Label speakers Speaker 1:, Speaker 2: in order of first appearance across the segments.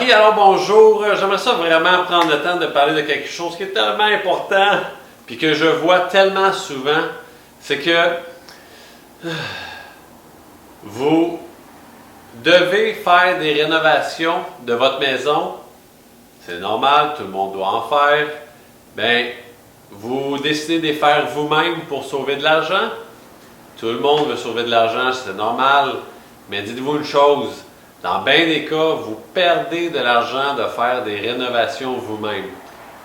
Speaker 1: Jean-Marie, alors bonjour. J'aimerais ça vraiment prendre le temps de parler de quelque chose qui est tellement important puis que je vois tellement souvent. C'est que vous devez faire des rénovations de votre maison. C'est normal, tout le monde doit en faire. Bien, vous décidez de les faire vous-même pour sauver de l'argent. Tout le monde veut sauver de l'argent, c'est normal. Mais dites-vous une chose, dans bien des cas, vous perdez de l'argent de faire des rénovations vous-même.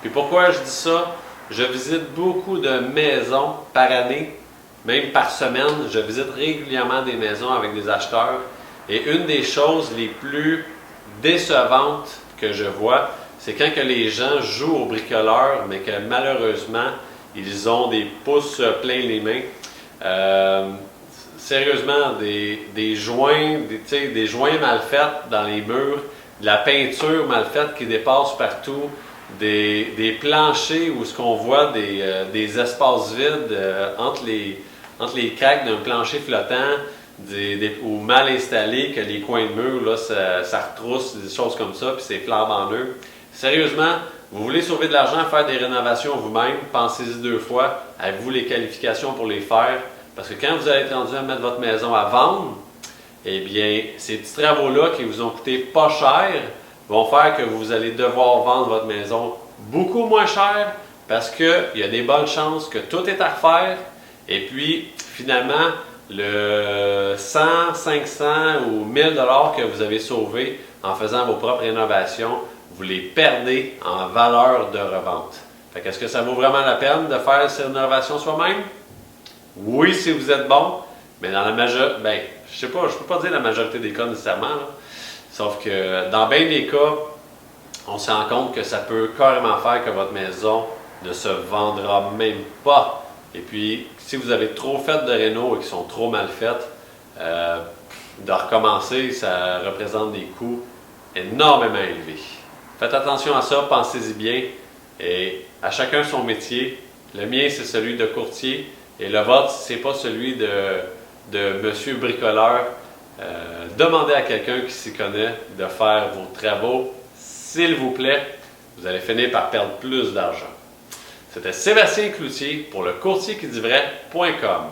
Speaker 1: Puis pourquoi je dis ça? Je visite beaucoup de maisons par année, même par semaine. Je visite régulièrement des maisons avec des acheteurs. Et une des choses les plus décevantes que je vois, c'est quand que les gens jouent au bricoleur, mais que malheureusement, ils ont des pouces plein les mains. Sérieusement, des joints, des joints mal faits dans les murs, de la peinture mal faite qui dépasse partout, des planchers où ce qu'on voit des espaces vides entre les craques d'un plancher flottant, ou mal installés, que les coins de mur, là, ça retrousse, des choses comme ça, puis c'est flambant neuf. Sérieusement, vous voulez sauver de l'argent, faire des rénovations vous-même, pensez-y deux fois, avez-vous les qualifications pour les faire? Parce que quand vous allez être rendu à mettre votre maison à vendre, eh bien, ces petits travaux-là qui vous ont coûté pas cher vont faire que vous allez devoir vendre votre maison beaucoup moins cher parce qu'il y a des bonnes chances que tout est à refaire. Et puis, finalement, le 100, 500 ou 1000 $ que vous avez sauvé en faisant vos propres rénovations, vous les perdez en valeur de revente. Fait qu'est-ce que ça vaut vraiment la peine de faire ces rénovations soi-même? Oui, si vous êtes bon, mais dans la majorité, je peux pas dire la majorité des cas nécessairement, là. Sauf que dans bien des cas, on se rend compte que ça peut carrément faire que votre maison ne se vendra même pas. Et puis, si vous avez trop fait de réno et qui sont trop mal faites, de recommencer, ça représente des coûts énormément élevés. Faites attention à ça, pensez-y bien, et à chacun son métier. Le mien, c'est celui de courtier. Et le vôtre, c'est pas celui de monsieur bricoleur. Demandez à quelqu'un qui s'y connaît de faire vos travaux. S'il vous plaît, vous allez finir par perdre plus d'argent. C'était Sébastien Cloutier pour le courtierquidivrait.com.